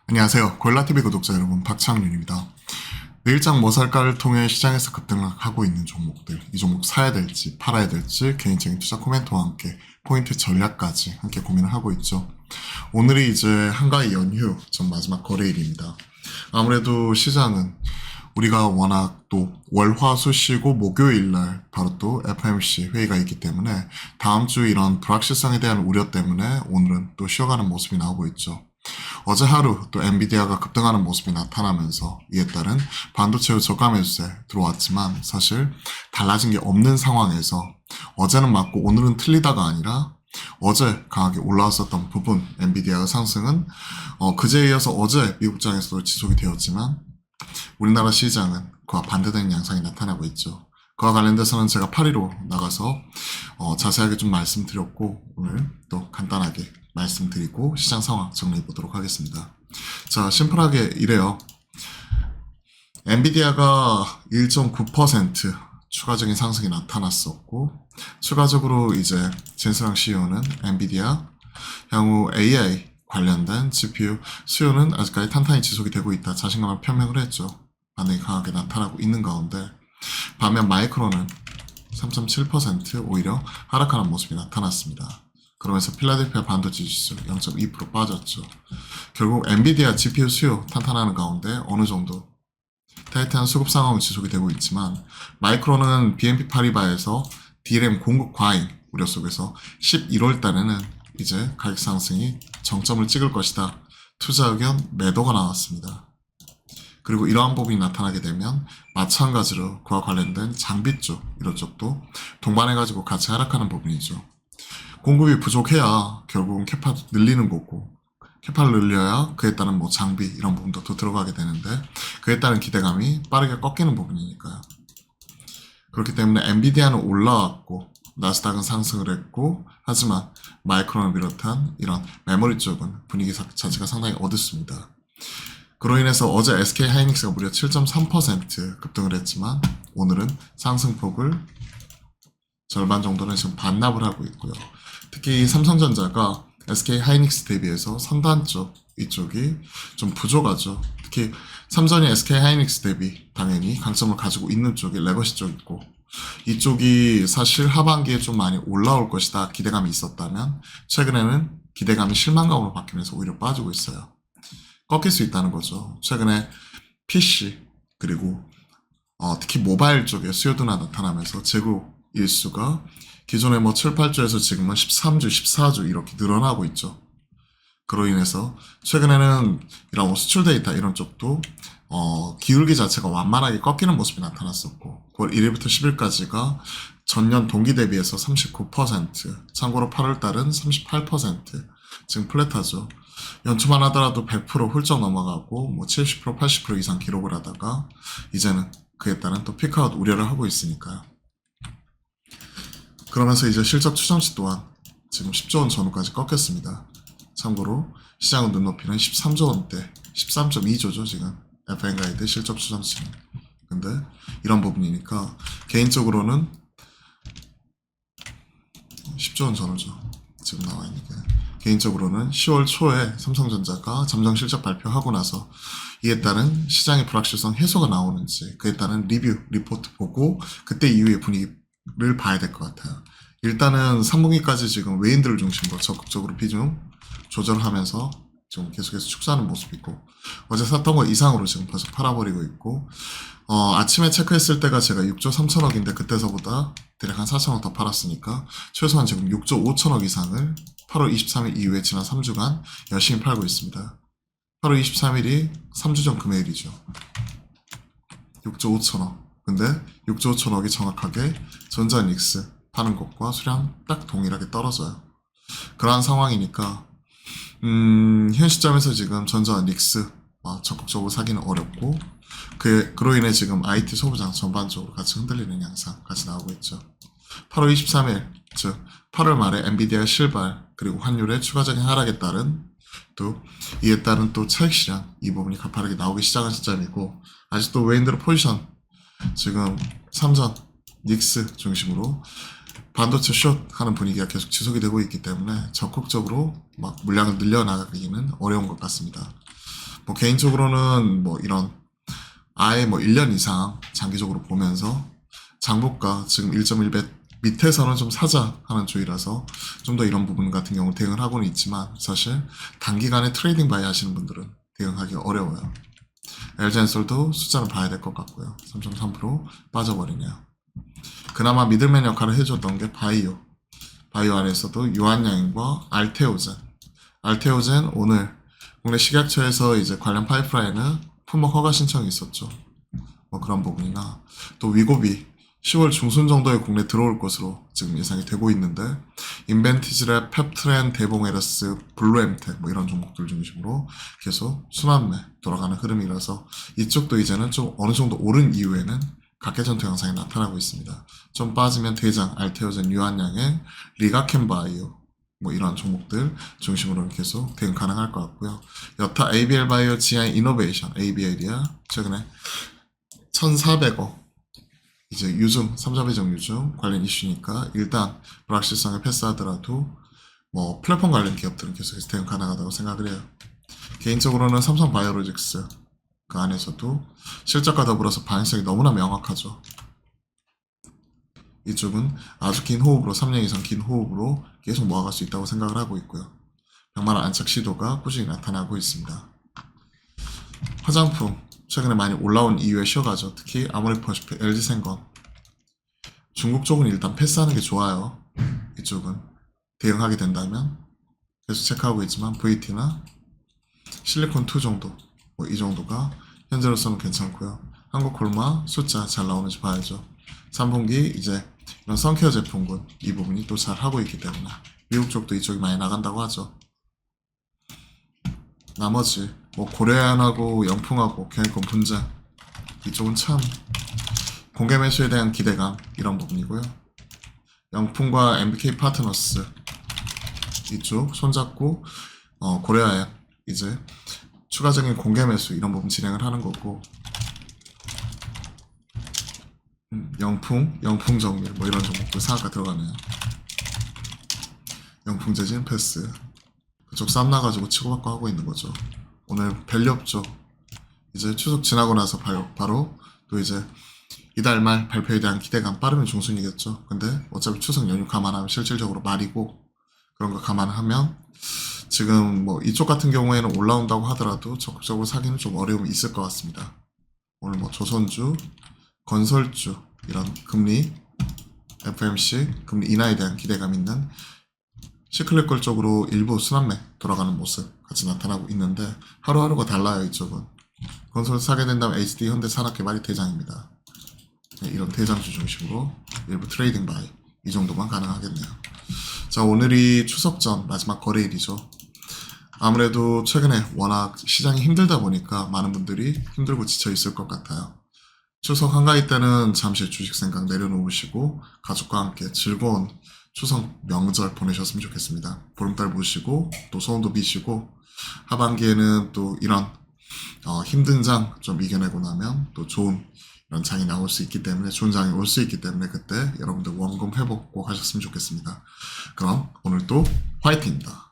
안녕하세요. 고일라TV 구독자 여러분, 박창윤입니다. 내일장 뭐 살까를 통해 시장에서 급등하고 있는 종목들, 이 종목 사야 될지 팔아야 될지 개인적인 투자 코멘트와 함께 포인트 전략까지 함께 고민을 하고 있죠. 오늘이 이제 한가위 연휴 전 마지막 거래일입니다. 아무래도 시장은 우리가 워낙 또 월화수 쉬고 목요일날 바로 또 FOMC 회의가 있기 때문에 다음 주 이런 불확실성에 대한 우려 때문에 오늘은 또 쉬어가는 모습이 나오고 있죠. 어제 하루 또 엔비디아가 급등하는 모습이 나타나면서 이에 따른 반도체 저가 매수세 들어왔지만 사실 달라진 게 없는 상황에서 어제는 맞고 오늘은 틀리다가 아니라 어제 강하게 올라왔었던 부분 엔비디아의 상승은 그제에 이어서 어제 미국장에서도 지속이 되었지만 우리나라 시장은 그와 반대되는 양상이 나타나고 있죠. 그와 관련돼서는 제가 8위로 나가서 자세하게 좀 말씀드렸고 오늘 또 간단하게 말씀드리고 시장 상황 정리해 보도록 하겠습니다. 자, 심플하게 이래요. 엔비디아가 1.9% 추가적인 상승이 나타났었고 추가적으로 이제 진스랑 CEO는 엔비디아 향후 AI 관련된 GPU 수요는 아직까지 탄탄히 지속이 되고 있다 자신감을 표명을 했죠. 반응이 강하게 나타나고 있는 가운데 반면 마이크론은 3.7% 오히려 하락하는 모습이 나타났습니다. 그러면서 필라델피아 반도체 지수 0.2% 빠졌죠. 결국 엔비디아 GPU 수요 탄탄하는 가운데 어느 정도 타이트한 수급 상황은 지속이 되고 있지만 마이크론은 BNP 파리바에서 DRAM 공급 과잉 우려 속에서 11월 달에는 이제 가격 상승이 정점을 찍을 것이다. 투자 의견 매도가 나왔습니다. 그리고 이러한 부분이 나타나게 되면 마찬가지로 그와 관련된 장비 쪽 이런 쪽도 동반해가지고 같이 하락하는 부분이죠. 공급이 부족해야 결국은 캐파 늘리는 거고 캐파를 늘려야 그에 따른 뭐 장비 이런 부분도 더 들어가게 되는데 그에 따른 기대감이 빠르게 꺾이는 부분이니까요. 그렇기 때문에 엔비디아는 올라왔고 나스닥은 상승을 했고 하지만 마이크론을 비롯한 이런 메모리 쪽은 분위기 자체가 상당히 어둡습니다. 그로 인해서 어제 SK 하이닉스가 무려 7.3% 급등을 했지만 오늘은 상승폭을 절반 정도는 지금 반납을 하고 있고요. 특히 삼성전자가 SK 하이닉스 대비해서 선단 쪽 이쪽이 좀 부족하죠. 특히 삼성이 SK 하이닉스 대비 당연히 강점을 가지고 있는 쪽이 레거시 쪽이고 이쪽이 사실 하반기에 좀 많이 올라올 것이다 기대감이 있었다면 최근에는 기대감이 실망감으로 바뀌면서 오히려 빠지고 있어요. 꺾일 수 있다는 거죠. 최근에 PC 그리고 특히 모바일 쪽에 수요도나 나타나면서 재고 일수가 기존에 뭐 7, 8주에서 지금은 13주, 14주 이렇게 늘어나고 있죠. 그로 인해서 최근에는 이런 수출 데이터 이런 쪽도 기울기 자체가 완만하게 꺾이는 모습이 나타났었고 9월 1일부터 10일까지가 전년 동기 대비해서 39%, 참고로 8월달은 38%, 지금 플랫하죠. 연초만 하더라도 100% 훌쩍 넘어가고 뭐 70%, 80% 이상 기록을 하다가 이제는 그에 따른 또 피크아웃 우려를 하고 있으니까요. 그러면서 이제 실적 추정치 또한 지금 10조 원 전후까지 꺾였습니다. 참고로 시장은 눈높이는 13조 원대, 13.2조죠 지금 FN 가이드 실적 추정치는. 근데 이런 부분이니까 개인적으로는 10조 원 전후죠 지금 나와 있는 게. 개인적으로는 10월 초에 삼성전자가 잠정 실적 발표하고 나서 이에 따른 시장의 불확실성 해소가 나오는지 그에 따른 리뷰, 리포트 보고 그때 이후의 분위기를 봐야 될 것 같아요. 일단은 3분기까지 지금 외인들을 중심으로 적극적으로 비중 조절하면서 지금 계속해서 축소하는 모습이고 어제 샀던 거 이상으로 지금 벌써 팔아버리고 있고 아침에 체크했을 때가 제가 6조 3천억인데 그때서보다 대략 한 4천억 더 팔았으니까 최소한 지금 6조 5천억 이상을 8월 23일 이후에 지난 3주간 열심히 팔고 있습니다. 8월 23일이 3주 전 금요일이죠. 6조 5천억. 근데 6조 5천억이 정확하게 전자닉스 파는 것과 수량 딱 동일하게 떨어져요. 그러한 상황이니까 현 시점에서 지금 전자닉스 적극적으로 사기는 어렵고 그로 인해 지금 IT 소비장 전반적으로 같이 흔들리는 양상 같이 나오고 있죠. 8월 23일 즉 8월 말에 엔비디아 실발 그리고 환율의 추가적인 하락에 따른 또 이에 따른 또 차익 실현 이 부분이 가파르게 나오기 시작한 시점이고 아직도 외인들의 포지션 지금 삼전, 닉스 중심으로 반도체 숏 하는 분위기가 계속 지속이 되고 있기 때문에 적극적으로 막 물량을 늘려나가기는 어려운 것 같습니다. 뭐 개인적으로는 뭐 이런 아예 뭐 1년 이상 장기적으로 보면서 장부가 지금 1.1배 밑에서는 좀 사자 하는 주의라서 좀 더 이런 부분 같은 경우 대응을 하고는 있지만 사실 단기간에 트레이딩 바이 하시는 분들은 대응하기 어려워요. LG엔솔도 숫자는 봐야 될 것 같고요. 3.3% 빠져버리네요. 그나마 미들맨 역할을 해줬던 게 바이오. 바이오 안에서도 유한양과 알테오젠. 알테오젠 오늘 국내 식약처에서 이제 관련 파이프라인은 품목 허가 신청이 있었죠. 뭐 그런 부분이나 또 위고비 10월 중순 정도에 국내 들어올 것으로 지금 예상이 되고 있는데 인벤티지랩, 펩트렌, 대봉에러스, 블루엠텍 뭐 이런 종목들 중심으로 계속 순환매 돌아가는 흐름이라서 이쪽도 이제는 좀 어느 정도 오른 이후에는 각계전투 양상이 나타나고 있습니다. 좀 빠지면 대장, 알테오젠, 유한양의 리가켄바이오 뭐 이런 종목들 중심으로는 계속 대응 가능할 것 같고요. 여타 ABL 바이오, GI 이노베이션, ABL이야 최근에 1,400억 이제 유증, 3자 배정 유증 관련 이슈니까 일단 불확실성을 패스하더라도 뭐 플랫폼 관련 기업들은 계속해서 대응 가능하다고 생각을 해요. 개인적으로는 삼성 바이오로직스 그 안에서도 실적과 더불어서 방향성이 너무나 명확하죠. 이쪽은 아주 긴 호흡으로 3년 이상 긴 호흡으로 계속 모아갈 수 있다고 생각을 하고 있고요. 병마라 안착 시도가 꾸준히 나타나고 있습니다. 화장품 최근에 많이 올라온 이유에 쉬어가죠. 특히 아모레퍼시픽, LG생건 중국 쪽은 일단 패스하는 게 좋아요. 이쪽은 대응하게 된다면 계속 체크하고 있지만 VT나 실리콘2 정도 뭐 이 정도가 현재로서는 괜찮고요. 한국콜마 숫자 잘 나오는지 봐야죠. 3분기 이제 이런 선케어 제품군 이 부분이 또 잘 하고 있기 때문에 미국 쪽도 이쪽이 많이 나간다고 하죠. 나머지 뭐 고려안하고 영풍하고 경영권 분쟁 이쪽은 참 공개 매수에 대한 기대감 이런 부분이고요. 영풍과 MBK 파트너스 이쪽 손잡고 고려아약 이제 추가적인 공개 매수 이런 부분 진행을 하는 거고 영풍 정밀 뭐 이런 종목도 상한가 들어가네요. 영풍 재진 패스 그쪽 쌈 나가지고 치고받고 하고 있는 거죠. 오늘 밸류 없죠. 이제 추석 지나고 나서 바로 또 이제 이달 말 발표에 대한 기대감 빠르면 중순이겠죠. 근데 어차피 추석 연휴 감안하면 실질적으로 말이고 그런 거 감안하면 지금 뭐 이쪽 같은 경우에는 올라온다고 하더라도 적극적으로 사기는 좀 어려움이 있을 것 같습니다. 오늘 뭐 조선주, 건설주 이런 금리, FMC 금리 인하에 대한 기대감 있는 시클리컬 쪽으로 일부 순환매 돌아가는 모습 같이 나타나고 있는데 하루하루가 달라요. 이쪽은 건설 사게 된다면 HD 현대산업개발이 대장입니다. 네, 이런 대장주 중심으로 일부 트레이딩 바이 이 정도만 가능하겠네요. 자, 오늘이 추석 전 마지막 거래일이죠. 아무래도 최근에 워낙 시장이 힘들다 보니까 많은 분들이 힘들고 지쳐 있을 것 같아요. 추석 한가위 때는 잠시 주식 생각 내려놓으시고 가족과 함께 즐거운 추석 명절 보내셨으면 좋겠습니다. 보름달 모시고 또 소원도 비시고 하반기에는 또 이런 힘든 장 좀 이겨내고 나면 또 좋은 이런 장이 나올 수 있기 때문에 좋은 장이 올 수 있기 때문에 그때 여러분들 원금 회복 꼭 하셨으면 좋겠습니다. 그럼 오늘도 화이팅입니다.